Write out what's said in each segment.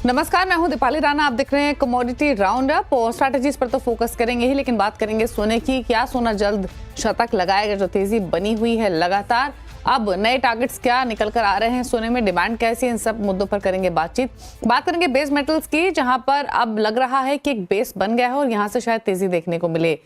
नमस्कार, मैं हूं दीपाली राणा। आप देख रहे हैं कमोडिटी राउंड अप और स्ट्रैटेजीज पर तो फोकस करेंगे ही, लेकिन बात करेंगे सोने की। क्या सोना जल्द शतक लगाएगा? जो तेजी बनी हुई है लगातार, अब नए टारगेट्स क्या निकल कर आ रहे हैं सोने में, डिमांड कैसी है, इन सब मुद्दों पर करेंगे बातचीत। बात करेंगे बेस मेटल्स की, जहां पर अब लग रहा है कि एक बेस बन गया है और यहां से शायद तेजी देखने को मिले।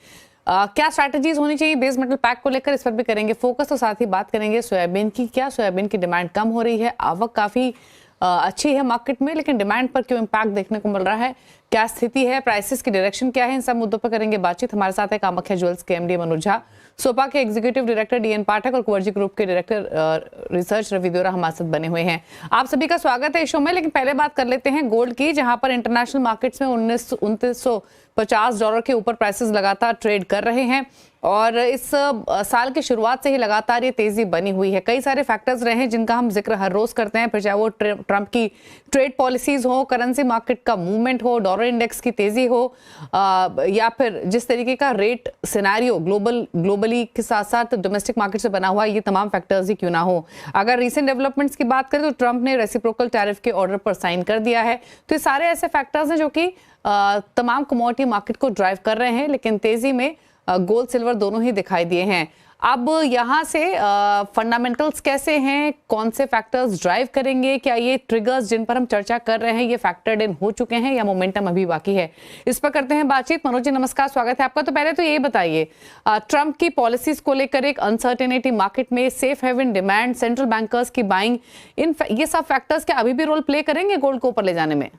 क्या स्ट्रैटेजीज होनी चाहिए बेस मेटल पैक को लेकर, इस पर भी करेंगे फोकस। तो साथ ही बात करेंगे सोयाबीन की। क्या सोयाबीन की डिमांड कम हो रही है? आवक काफी अच्छी है मार्केट में, लेकिन डिमांड पर क्यों इम्पैक्ट देखने को मिल रहा है? क्या स्थिति है? प्राइसेस की डायरेक्शन क्या है? इन सब मुद्दों पर करेंगे बातचीत। हमारे साथ है कामाख्या ज्वेल्स के एमडी मनोज झा, सोपा के एग्जीक्यूटिव डायरेक्टर डीएन पाठक और कुंवरजी ग्रुप के डायरेक्टर रिसर्च रवि देवरा हमारे साथ बने हुए हैं। आप सभी का स्वागत है इस शो में। लेकिन पहले बात कर लेते हैं गोल्ड की, जहां पर इंटरनेशनल मार्केट्स में $2950 के ऊपर प्राइसेस लगातार ट्रेड कर रहे हैं और इस साल की शुरुआत से ही लगातार ये तेजी बनी हुई है। कई सारे फैक्टर्स रहे हैं जिनका हम जिक्र हर रोज करते हैं, फिर चाहे वो ट्रंप की ट्रेड पॉलिसीज हो, करेंसी मार्केट का मूवमेंट हो, डॉलर इंडेक्स की तेजी हो, या फिर जिस तरीके का रेट सिनेरियो ग्लोबली के साथ साथ डोमेस्टिक मार्केट से बना हुआ, ये तमाम फैक्टर्स ही क्यों ना हो। अगर रिसेंट डेवलपमेंट्स की बात करें तो ट्रंप ने रेसिप्रोकल टैरिफ के ऑर्डर पर साइन कर दिया है। तो ये सारे ऐसे फैक्टर्स हैं जो कि तमाम कमोडिटी मार्केट को ड्राइव कर रहे हैं, लेकिन तेजी में गोल्ड सिल्वर दोनों ही दिखाई दिए हैं। अब यहाँ से फंडामेंटल्स कैसे हैं, कौन से फैक्टर्स ड्राइव करेंगे? क्या ये ट्रिगर्स जिन पर हम चर्चा कर रहे हैं ये फैक्टर्ड इन हो चुके हैं या मोमेंटम अभी बाकी है? इस पर करते हैं बातचीत। मनोज जी नमस्कार, स्वागत है आपका। तो पहले तो ये बताइए, ट्रंप की पॉलिसीज को लेकर एक अनसर्टेनिटी मार्केट में, safe haven demand, central bankers की बाइंग, ये सब फैक्टर्स क्या अभी भी रोल प्ले करेंगे गोल्ड को ऊपर ले जाने में?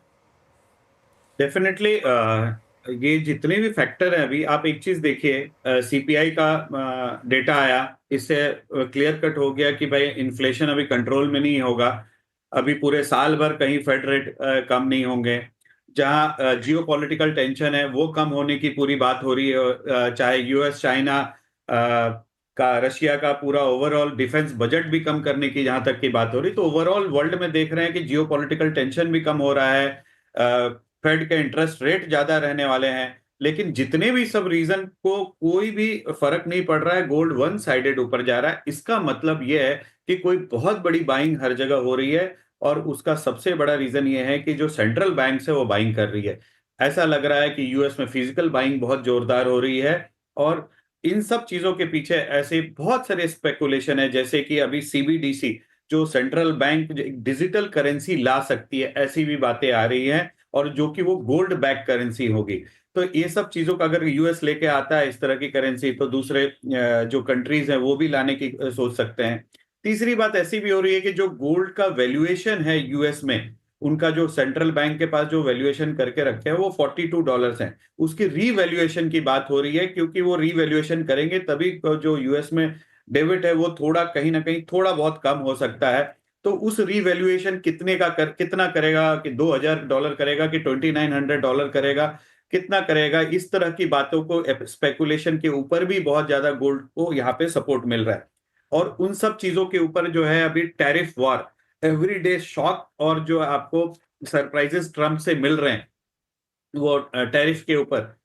डेफिनेटली ये जितने भी फैक्टर हैं, अभी आप एक चीज देखिए, सीपीआई का डेटा आया, इससे क्लियर कट हो गया कि भाई इन्फ्लेशन अभी कंट्रोल में नहीं होगा। अभी पूरे साल भर कहीं फेड रेट कम नहीं होंगे। जहां जियो पॉलिटिकल टेंशन है वो कम होने की पूरी बात हो रही है, चाहे यूएस चाइना का, रशिया का पूरा ओवरऑल डिफेंस बजट भी कम करने की जहां तक की बात हो रही, तो ओवरऑल वर्ल्ड में देख रहे हैं कि जियो पॉलिटिकल टेंशन भी कम हो रहा है। फेड के इंटरेस्ट रेट ज्यादा रहने वाले हैं, लेकिन जितने भी सब रीजन को कोई भी फर्क नहीं पड़ रहा है, गोल्ड वन साइडेड ऊपर जा रहा है। इसका मतलब यह है कि कोई बहुत बड़ी बाइंग हर जगह हो रही है और उसका सबसे बड़ा रीजन ये है कि जो सेंट्रल बैंक है वो बाइंग कर रही है। ऐसा लग रहा है कि यूएस में फिजिकल बाइंग बहुत जोरदार हो रही है और इन सब चीजों के पीछे ऐसे बहुत सारे स्पेकुलेशन है, जैसे कि अभी सीबीडीसी, जो सेंट्रल बैंक डिजिटल करेंसी ला सकती है, ऐसी भी बातें आ रही हैं, और जो कि वो गोल्ड बैक करेंसी होगी। तो ये सब चीजों का अगर यूएस लेके आता है इस तरह की करेंसी, तो दूसरे जो कंट्रीज हैं वो भी लाने की सोच सकते हैं। तीसरी बात ऐसी भी हो रही है कि जो गोल्ड का वैल्यूएशन है यूएस में, उनका जो सेंट्रल बैंक के पास जो वैल्यूएशन करके रखे हैं वो $42 है, उसकी रीवैल्यूएशन की बात हो रही है, क्योंकि वो रीवैल्यूएशन करेंगे तभी जो यूएस में डेबिट है वो थोड़ा कहीं ना कहीं थोड़ा बहुत कम हो सकता है। तो उस रीवैल्यूएशन कितना करेगा, कि $2000 करेगा कि $2900 करेगा, कितना करेगा, इस तरह की बातों को स्पेकुलेशन के ऊपर भी बहुत ज्यादा गोल्ड को यहाँ पे सपोर्ट मिल रहा है। और उन सब चीजों के ऊपर जो है अभी टैरिफ वॉर, एवरीडे शॉक, और जो आपको सरप्राइजेस ट्रम्प से मिल रहे हैं वो टैरिफ के ऊपर,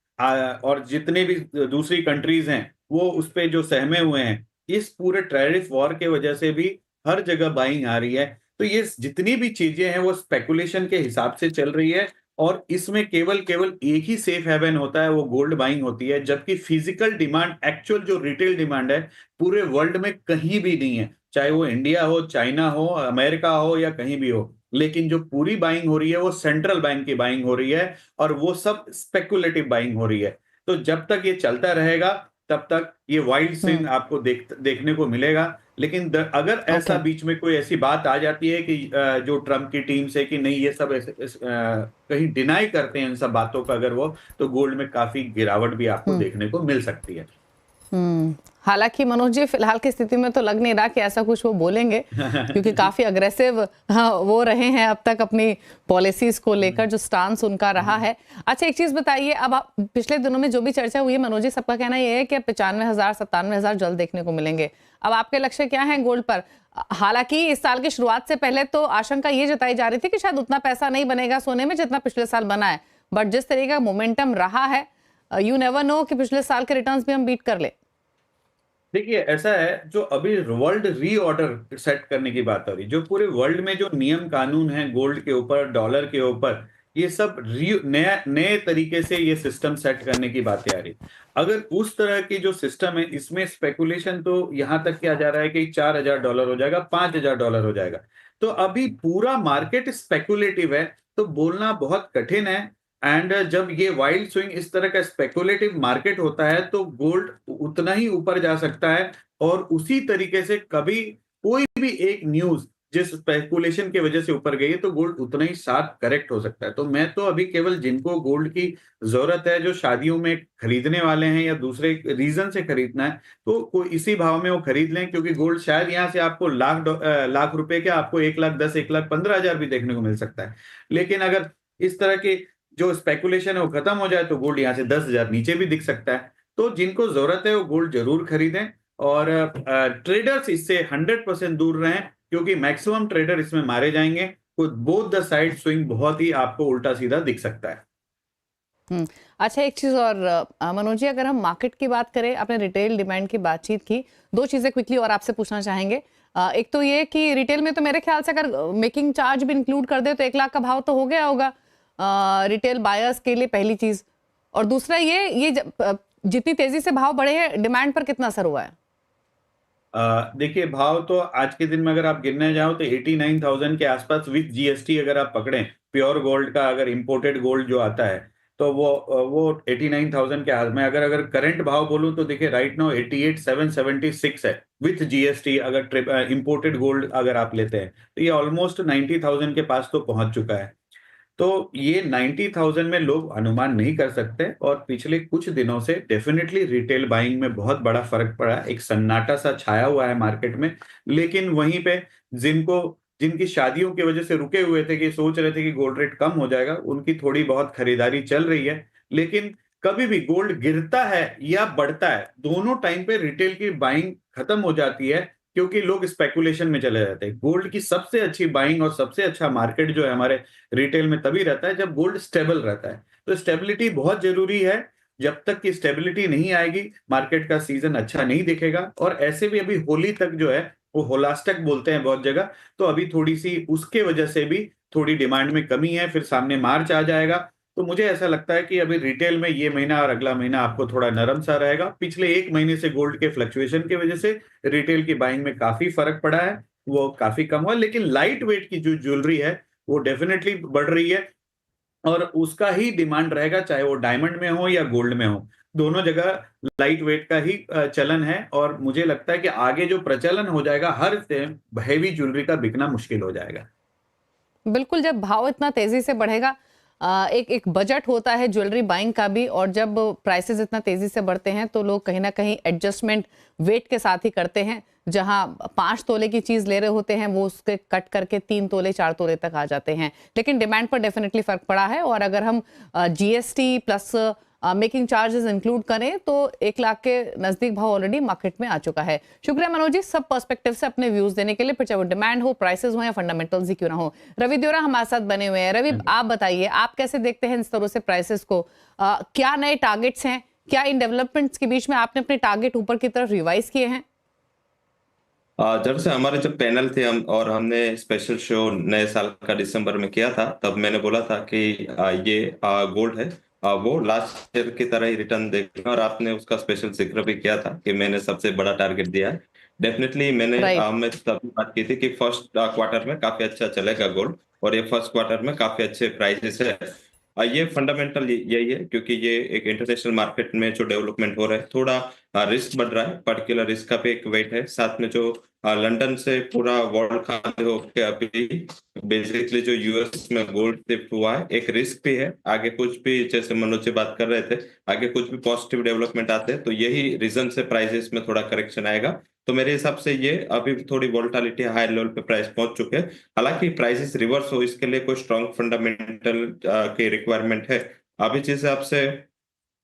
और जितने भी दूसरी कंट्रीज हैं वो उस पे जो सहमे हुए हैं, इस पूरे टैरिफ वॉर के वजह से भी हर जगह बाइंग आ रही है। तो ये जितनी भी चीजें हैं वो स्पेकुलेशन के हिसाब से चल रही है, और इसमें केवल केवल एक ही सेफ हेवन होता है, वो गोल्ड बाइंग होती है। जबकि फिजिकल डिमांड, एक्चुअल जो रिटेल डिमांड है, पूरे वर्ल्ड में कहीं भी नहीं है, चाहे वो इंडिया हो, चाइना हो, अमेरिका हो या कहीं भी हो। लेकिन जो पूरी बाइंग हो रही है वो सेंट्रल बैंक की बाइंग हो रही है, और वो सब स्पेकुलेटिव बाइंग हो रही है। तो जब तक ये चलता रहेगा तब तक ये वाइल्ड स्विंग आपको देखने को मिलेगा। लेकिन अगर ऐसा बीच में कोई ऐसी बात आ जाती है कि जो ट्रम्प की टीम से कि नहीं ये सब कहीं डिनाई करते हैं इन सब बातों का, अगर वो, तो गोल्ड में काफी गिरावट भी आपको देखने को मिल सकती है। हालांकि मनोज जी फिलहाल की स्थिति में तो लग नहीं रहा कि ऐसा कुछ वो बोलेंगे, क्योंकि काफी अग्रेसिव वो रहे हैं अब तक अपनी पॉलिसीज को लेकर, जो स्टांस उनका रहा है। अच्छा, एक चीज बताइए, अब आप पिछले दिनों में जो भी चर्चा हुई है मनोज जी, सबका कहना ये है कि 95,000 97,000 जल्द देखने को मिलेंगे। अब आपके लक्ष्य क्या है गोल्ड पर? हालांकि इस साल की शुरुआत से पहले तो आशंका ये जताई जा रही थी कि शायद उतना पैसा नहीं बनेगा सोने में जितना पिछले साल बना है, बट जिस तरीके का मोमेंटम रहा है, यू नेवर नो कि पिछले साल के रिटर्न्स भी हम बीट कर ले। देखिए ऐसा है, जो अभी वर्ल्ड रीऑर्डर सेट करने की बात हो रही, जो पूरे वर्ल्ड में जो नियम कानून है गोल्ड के ऊपर, डॉलर के ऊपर, ये सब नया नए तरीके से ये सिस्टम सेट करने की बातें आ रही। अगर उस तरह की जो सिस्टम है, इसमें स्पेकुलेशन तो यहां तक किया जा रहा है कि $4,000 हो जाएगा, $5,000 हो जाएगा। तो अभी पूरा मार्केट स्पेकुलेटिव है, तो बोलना बहुत कठिन है। एंड जब ये वाइल्ड स्विंग इस तरह का स्पेकुलेटिव मार्केट होता है, तो गोल्ड उतना ही ऊपर जा सकता है। और उसी तरीके से कभी कोई भी एक न्यूज जिस स्पेकुलेशन की वजह से ऊपर गई है, तो गोल्ड उतना ही शार्प करेक्ट हो सकता है। तो मैं तो अभी केवल जिनको गोल्ड की जरूरत है, जो शादियों में खरीदने वाले हैं या दूसरे रीजन से खरीदना है, तो कोई इसी भाव में वो खरीद लें, क्योंकि गोल्ड शायद यहाँ से आपको लाख रुपए के आपको 1,10,000 1,15,000 भी देखने को मिल सकता है। लेकिन अगर इस तरह के जो स्पेकुलेशन है वो खत्म हो जाए, तो गोल्ड यहाँ से 10,000 नीचे भी दिख सकता है। तो जिनको जरूरत है वो गोल्ड जरूर खरीदें, और ट्रेडर्स इससे 100% दूर रहें, क्योंकि मैक्सिमम ट्रेडर इसमें मारे जाएंगे। बोथ द साइड स्विंग बहुत ही आपको उल्टा सीधा दिख सकता है। अच्छा, एक चीज और मनोज जी, अगर हम मार्केट की बात करें, आपने रिटेल डिमांड की बातचीत की, दो चीजें क्विकली और आपसे पूछना चाहेंगे। एक तो ये कि रिटेल में तो मेरे ख्याल से अगर मेकिंग चार्ज भी इंक्लूड कर दे तो 1 लाख का भाव तो हो गया होगा रिटेल बायर्स के लिए, पहली चीज। और दूसरा ये जितनी तेजी से भाव बढ़े हैं, डिमांड पर कितना असर हुआ है? देखिए, भाव तो आज के दिन में अगर आप गिनने जाओ तो 89,000 के आसपास विथ जीएसटी अगर आप पकड़ें, प्योर गोल्ड का अगर इंपोर्टेड गोल्ड जो आता है, तो वो 89,000 के आस में। अगर करंट भाव बोलूं तो देखिए, राइट नाउ 88,776 है विथ जीएसटी। अगर इंपोर्टेड गोल्ड अगर आप लेते हैं, तो ये ऑलमोस्ट 90,000 के पास तो पहुंच चुका है। तो ये 90,000 में लोग अनुमान नहीं कर सकते, और पिछले कुछ दिनों से डेफिनेटली रिटेल बाइंग में बहुत बड़ा फर्क पड़ा है। एक सन्नाटा सा छाया हुआ है मार्केट में। लेकिन वहीं पे जिनकी शादियों की वजह से रुके हुए थे, कि सोच रहे थे कि गोल्ड रेट कम हो जाएगा, उनकी थोड़ी बहुत खरीदारी चल रही है। लेकिन कभी भी गोल्ड गिरता है या बढ़ता है, दोनों टाइम पे रिटेल की बाइंग खत्म हो जाती है, क्योंकि लोग स्पेकुलेशन में चले जाते हैं। गोल्ड की सबसे अच्छी बाइंग और सबसे अच्छा मार्केट जो है हमारे रिटेल में तभी रहता है जब गोल्ड स्टेबल रहता है। तो स्टेबिलिटी बहुत जरूरी है। जब तक की स्टेबिलिटी नहीं आएगी, मार्केट का सीजन अच्छा नहीं दिखेगा। और ऐसे भी अभी होली तक जो है वो होलास्टक बोलते हैं बहुत जगह, तो अभी थोड़ी सी उसके वजह से भी थोड़ी डिमांड में कमी है। फिर सामने मार्च आ जाएगा, तो मुझे ऐसा लगता है कि अभी रिटेल में ये महीना और अगला महीना आपको थोड़ा नरम सा रहेगा। पिछले 1 महीने से गोल्ड के फ्लक्चुएशन की वजह से रिटेल की बाइंग में काफी फर्क पड़ा है, वो काफी कम हुआ। लेकिन लाइट वेट की जो ज्वेलरी है वो डेफिनेटली बढ़ रही है, और उसका ही डिमांड रहेगा, चाहे वो डायमंड में हो या गोल्ड में हो। दोनों जगह लाइट वेट का ही चलन है, और मुझे लगता है कि आगे जो प्रचलन हो जाएगा, हर हैवी ज्वेलरी का बिकना मुश्किल हो जाएगा। बिल्कुल, जब भाव इतना तेजी से बढ़ेगा, एक एक बजट होता है ज्वेलरी बाइंग का भी, और जब प्राइसेस इतना तेजी से बढ़ते हैं तो लोग कहीं ना कहीं एडजस्टमेंट वेट के साथ ही करते हैं। जहां 5 तोले की चीज ले रहे होते हैं, वो उसके कट करके 3 तोले 4 तोले तक आ जाते हैं। लेकिन डिमांड पर डेफिनेटली फर्क पड़ा है, और अगर हम GST plus making charges include करें तो 1 लाख के नजदीक भाव ऑलरेडी मार्केट में आ चुका है। शुक्रिया मनोज जी, सब पर्सपेक्टिव से अपने व्यूज देने के लिए, फिर चाहे वो डिमांड हो, प्राइसेस हो या फंडामेंटल्स ही क्यों ना हो। रवि देवरा हमारे साथ बने हुए हैं। रवि, आप बताइए, आप कैसे देखते हैं इस तरह से प्राइसेस को? क्या नए टारगेट्स हैं? क्या इन डेवलपमेंट्स के बीच में आपने अपने टारगेट ऊपर की तरफ रिवाइज किए हैं? जब से हमारे जब पैनल थे हमने स्पेशल शो नए साल का दिसंबर में किया था, तब मैंने बोला था कि ये गोल्ड है, वो लास्ट ईयर की तरह ही रिटर्न देगा। और आपने उसका स्पेशल जिक्र भी किया था कि मैंने सबसे बड़ा टारगेट दिया है। डेफिनेटली मैं तभी बात की थी कि फर्स्ट क्वार्टर में काफी अच्छा चलेगा गोल्ड, और ये फर्स्ट क्वार्टर में काफी अच्छे प्राइसेस है। ये फंडामेंटल यही है, क्योंकि ये एक इंटरनेशनल मार्केट में जो डेवलपमेंट हो रहा है, थोड़ा रिस्क बढ़ रहा है। पर्टिकुलर रिस्क का भी एक वेट है, साथ में जो लंदन से पूरा वर्ल्ड खाते होके अभी बेसिकली जो यूएस में गोल्ड शिफ्ट हुआ है, एक रिस्क भी है। आगे कुछ भी, जैसे मनोज जी बात कर रहे थे, आगे कुछ भी पॉजिटिव डेवलपमेंट आते हैं तो यही रीजन से प्राइसेस में थोड़ा करेक्शन आएगा। तो मेरे हिसाब से ये अभी थोड़ी वोलेटिलिटी हाई लेवल पे प्राइस पहुंच चुके हैं। हालांकि प्राइसेस रिवर्स हो, इसके लिए कोई स्ट्रॉन्ग फंडामेंटल की रिक्वायरमेंट है। अभी जिस हिसाब से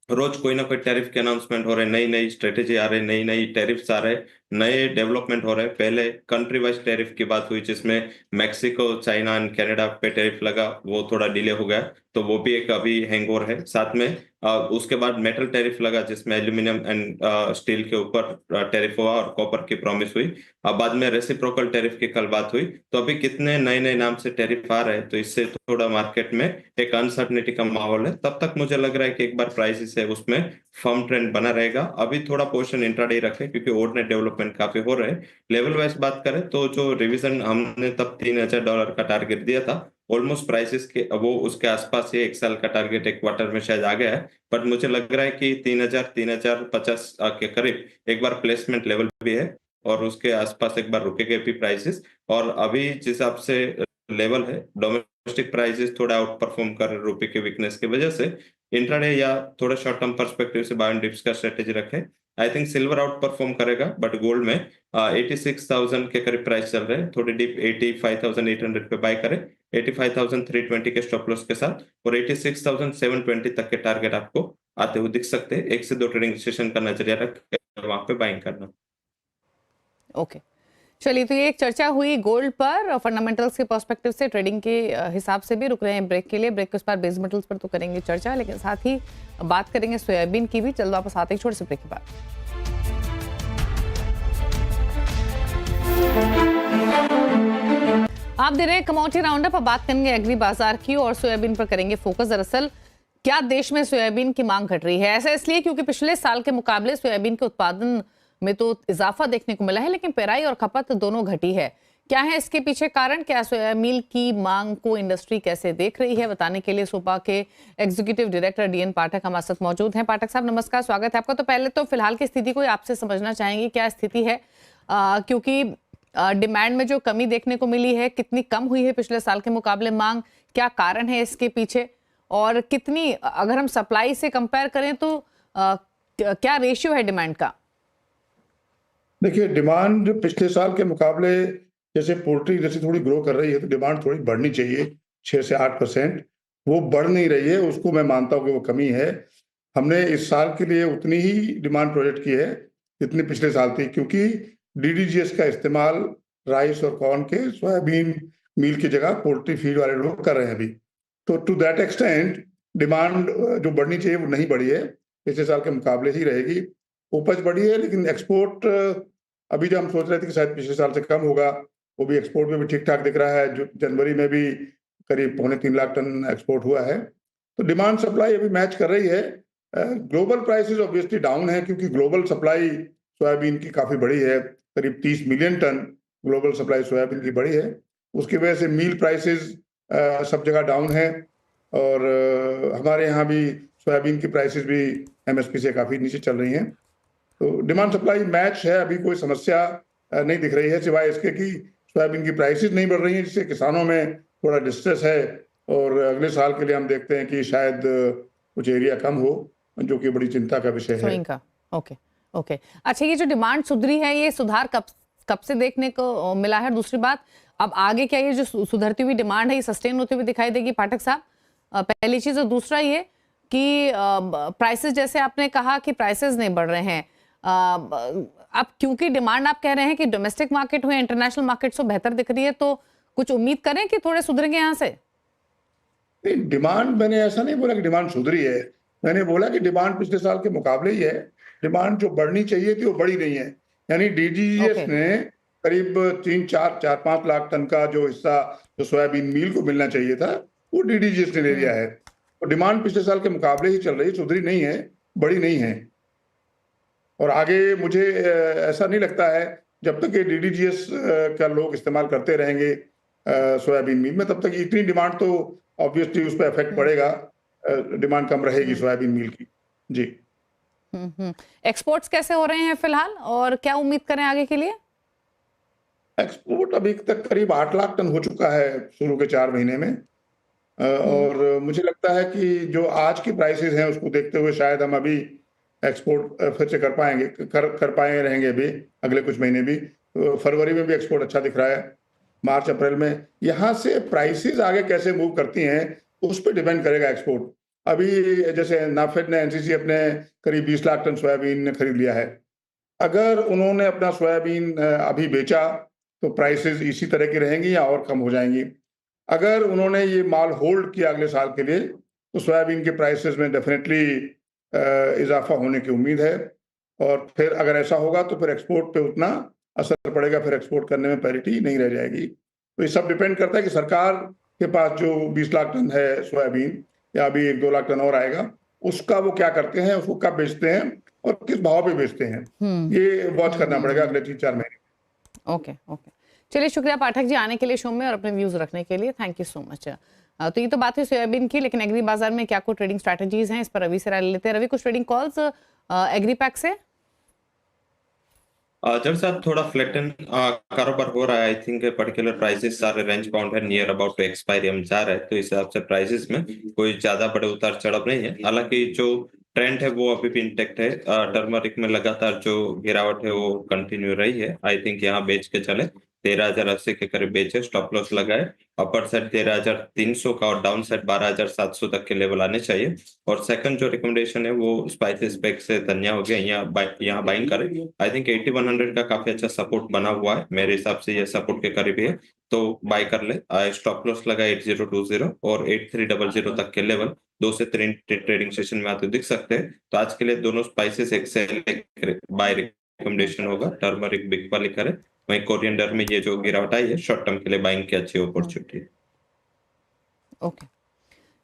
रोज कोई ना कोई टैरिफ के अनाउंसमेंट हो रहे, नई नई स्ट्रेटेजी आ रही, नई नई टैरिफ्स आ रहे, नए डेवलपमेंट हो रहे हैं। पहले कंट्री वाइज टैरिफ की बात हुई जिसमें मैक्सिको, चाइना एंड कनाडा पे टैरिफ लगा, वो थोड़ा डिले हो गया, तो वो भी एक अभी हैंगओवर है। साथ में उसके बाद मेटल टैरिफ लगा जिसमें एल्यूमिनियम एंड स्टील के ऊपर टैरिफ हुआ और कॉपर की प्रॉमिस हुई। अब बाद में रेसिप्रोकल टैरिफ की कल बात हुई। तो अभी कितने नए नए नाम से टैरिफ आ रहे हैं, तो इससे थोड़ा मार्केट में एक अनसर्टनिटी का माहौल है। तब तक मुझे लग रहा है कि एक बार प्राइसेस है उसमें फर्म ट्रेंड बना रहेगा। अभी थोड़ा पोर्शन इंट्राडे रखे क्योंकि ओवरनाइट डेवलपमेंट काफी हो रहे हैं। लेवल वाइज बात करें तो जो रिवीजन हमने तब $3000 का टारगेट दिया था, ऑलमोस्ट प्राइसेस के वो उसके आसपास ही एक साल का टारगेट एक क्वार्टर में शायद आ गया है। बट मुझे लग रहा है कि 3050 के करीब एक बार प्लेसमेंट लेवल भी है और उसके आसपास एक बार रुकेंगे भी प्राइसेस। और अभी जिस हिसाब से लेवल है, डोमेस्टिक प्राइसेस थोड़ा आउट परफॉर्म कर रहे हैं रुपए के वीकनेस की वजह से। इंट्राडे या थोड़ा शॉर्ट टर्म पर्सपेक्टिव से बाय एंड डिप्स का स्ट्रेटेजी रखें। I think silver out perform करेगा, बट गोल्ड में 86,000 के करीब प्राइस चल रहे हैं। थोड़ी डिप 85,800 पे बाय करें, 85,320 के स्टॉप लॉस के साथ, और 86,720 तक के टारगेट आपको आते हुए दिख सकते हैं। 1 से 2 ट्रेडिंग सेशन का नजरिया रख के वहां पे बाइंग करना। ओके, चलिए, तो ये एक चर्चा हुई गोल्ड पर, फंडामेंटल्स के पर्सपेक्टिव से, ट्रेडिंग के हिसाब से भी। रुक रहे हैं ब्रेक के लिए, ब्रेक के उस पर बेस मेटल्स पर तो करेंगे चर्चा, लेकिन साथ ही बात करेंगे सोयाबीन की भी। जल्द वापस आते हैं छोटे से ब्रेक के बाद। आप दे रहे हैं कमोडिटी राउंडअप। अब बात करेंगे एग्री बाजार की और सोयाबीन पर करेंगे फोकस। दरअसल क्या देश में सोयाबीन की मांग घट रही है? ऐसा इसलिए क्योंकि पिछले साल के मुकाबले सोयाबीन के उत्पादन में तो इजाफा देखने को मिला है, लेकिन पेराई और खपत दोनों घटी है। क्या है इसके पीछे कारण? क्या सोयाबीन की मांग को इंडस्ट्री कैसे देख रही है? बताने के लिए सोपा के एग्जीक्यूटिव डायरेक्टर डीएन पाठक हमारे साथ मौजूद हैं। पाठक साहब, नमस्कार, स्वागत है आपका। तो पहले तो फिलहाल की स्थिति को आपसे समझना चाहेंगे, क्या स्थिति है? क्योंकि डिमांड में जो कमी देखने को मिली है, कितनी कम हुई है पिछले साल के मुकाबले मांग, क्या कारण है इसके पीछे, और कितनी, अगर हम सप्लाई से कंपेयर करें तो क्या रेशियो है डिमांड का? देखिए, डिमांड पिछले साल के मुकाबले, जैसे पोल्ट्री जैसे थोड़ी ग्रो कर रही है तो डिमांड थोड़ी बढ़नी चाहिए 6 से 8%। वो बढ़ नहीं रही है, उसको मैं मानता हूँ कि वो कमी है। हमने इस साल के लिए उतनी ही डिमांड प्रोजेक्ट की है जितनी पिछले साल थी, क्योंकि डीडीजीएस का इस्तेमाल राइस और कॉर्न के सोयाबीन मील की जगह पोल्ट्री फीड वाले लोग कर रहे हैं अभी। तो टू दैट एक्सटेंट डिमांड जो बढ़नी चाहिए वो नहीं बढ़ी है, पिछले साल के मुकाबले ही रहेगी। उपज बढ़ी है, लेकिन एक्सपोर्ट अभी जो हम सोच रहे थे कि शायद पिछले साल से कम होगा, वो भी एक्सपोर्ट में भी ठीक ठाक दिख रहा है। जो जनवरी में भी करीब 2.25 लाख टन एक्सपोर्ट हुआ है। तो डिमांड सप्लाई अभी मैच कर रही है। ग्लोबल प्राइसेस ऑब्वियसली डाउन है, क्योंकि ग्लोबल सप्लाई सोयाबीन की काफी बड़ी है, करीब 30 million ton global supply soybean की बड़ी है। उसकी वजह से मील प्राइसेस सब जगह डाउन है, और हमारे यहाँ भी सोयाबीन की प्राइसेस भी एमएसपी से काफी नीचे चल रही हैं। तो डिमांड सप्लाई मैच है, अभी कोई समस्या नहीं दिख रही है, सिवाय इसके कि सोयाबीन की प्राइसेस नहीं बढ़ रही हैं, जिससे किसानों में थोड़ा डिस्ट्रेस है। और अगले साल के लिए हम देखते हैं कि शायद कुछ एरिया कम हो, जो कि बड़ी चिंता का विषय है। सोइंग का। Okay, okay. अच्छा, ये जो डिमांड सुधरी है, ये सुधार कब से देखने को मिला है? दूसरी बात, अब आगे क्या ये जो सुधरती हुई डिमांड है, ये सस्टेन होती हुई दिखाई देगी पाठक साहब? पहली चीज। और दूसरा ये कि प्राइसेस, जैसे आपने कहा कि प्राइसेस नहीं बढ़ रहे हैं, अब क्योंकि डिमांड आप कह रहे हैं कि डोमेस्टिक मार्केट हो या इंटरनेशनल मार्केट से बेहतर दिख रही है, तो कुछ उम्मीद करें कि थोड़े सुधरेंगे यहाँ से? डिमांड, मैंने ऐसा नहीं बोला कि डिमांड सुधरी है, मैंने बोला कि डिमांड पिछले साल के मुकाबले ही है। डिमांड जो बढ़नी चाहिए थी वो बढ़ी नहीं है। यानी डीडीजीएस ने करीब 4-5 लाख टन का जो हिस्सा जो सोयाबीन मील को मिलना चाहिए था, वो डीडीजीएस ने ले लिया है। तो डिमांड पिछले साल के मुकाबले ही चल रही है, सुधरी नहीं है, बड़ी नहीं है। और आगे मुझे ऐसा नहीं लगता है, जब तक ये डीडीजीएस का लोग इस्तेमाल करते रहेंगे सोयाबीन मील में, तब तक इतनी डिमांड तो ऑब्वियसली उस पर इफेक्ट पड़ेगा, डिमांड कम रहेगी सोयाबीन मील की। जी। एक्सपोर्ट्स कैसे हो रहे हैं फिलहाल, और क्या उम्मीद करें आगे के लिए? एक्सपोर्ट अभी तक करीब 8 लाख टन हो चुका है शुरू के 4 महीने में। और मुझे लगता है कि जो आज की प्राइसेस हैं उसको देखते हुए शायद हम अभी एक्सपोर्ट फिर से कर पाए रहेंगे अभी अगले कुछ महीने भी। फरवरी में भी एक्सपोर्ट अच्छा दिख रहा है, मार्च अप्रैल में। यहाँ से प्राइसेस आगे कैसे मूव करती हैं उस पर डिपेंड करेगा एक्सपोर्ट। अभी जैसे नाफेड ने, एनसीसी अपने करीब 20 लाख टन सोयाबीन खरीद लिया है। अगर उन्होंने अपना सोयाबीन अभी बेचा तो प्राइसेस इसी तरह की रहेंगी या और कम हो जाएंगी। अगर उन्होंने ये माल होल्ड किया अगले साल के लिए तो सोयाबीन के प्राइसेस में डेफिनेटली इजाफा होने की उम्मीद है। और फिर अगर ऐसा होगा तो फिर एक्सपोर्ट पे उतना असर पड़ेगा, फिर एक्सपोर्ट करने में पैरिटी नहीं रह जाएगी। तो ये सब डिपेंड करता है कि सरकार के पास जो 20 लाख टन है सोयाबीन या अभी 1-2 लाख टन और आएगा, उसका वो क्या करते हैं, उसको कब बेचते हैं और किस भाव पे बेचते हैं, ये वॉच करना पड़ेगा अगले 3-4 महीने। ओके ओके, चलिए शुक्रिया पाठक जी आने के लिए शो में और अपने व्यूज रखने के लिए, थैंक यू सो मच। तो ये तो बात है सोयाबीन की, लेकिन एग्री बाजार में क्या कुछ ट्रेडिंग स्ट्रैटेजीज हैं, इस पर रवि से राय लेते हैं। रवि, कुछ ट्रेडिंग कॉल्स एग्री पैक से? जब साहब थोड़ा फ्लैटन कारोबार हो रहा है। आई थिंक पर्टिकुलर प्राइसेस सारे रेंज बाउंड है, नियर अबाउट टू एक्सपायरी हम जा रहे हैं, तो इस हिसाब से प्राइसेस में कोई ज्यादा बड़े उतार चढ़ाव नहीं है। हालांकि जो ट्रेंड है वो अभी भी इंटेक्ट है। टर्मरिक में लगातार जो गिरावट है वो कंटिन्यू रही है। आई थिंक यहाँ बेच के चले, 13,080 के करीब बेचे, स्टॉप लॉस लगाए। अपर साइड 13,300 का और डाउन साइड 12,700 तक के लेवल आने चाहिए। और सेकंड जो रिकमेंडेशन है वो स्पाइसेस पैक से धनिया हो गया, यहाँ बाइंग करें। आई थिंक 8100 का काफी अच्छा सपोर्ट बना हुआ है, मेरे हिसाब से ये सपोर्ट के करीब है, तो बाय कर ले। स्टॉप लॉस लगा 8020 और 8300 तक के लेवल 2 से 3 ट्रेडिंग सेशन में आते दिख सकते हैं। तो आज के लिए दोनों स्पाइसेस एक्सेल बाय रिकमेंडेशन होगा। टर्मरिक बिग वाली करे, वहीं कोरिएंडर में ये जो गिरावट आई है शॉर्ट टर्म के लिए बाइंग की अच्छी अपॉर्चुनिटी है। ओके,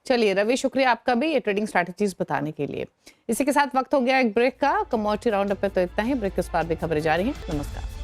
चलिए रवि शुक्रिया आपका भी ये ट्रेडिंग स्ट्रैटेजीज बताने के लिए। इसी के साथ वक्त हो गया एक ब्रेक का। कमोडिटी राउंड अप पे तो इतना ही। ब्रेक के उस पार भी खबरें जारी हैं। नमस्कार।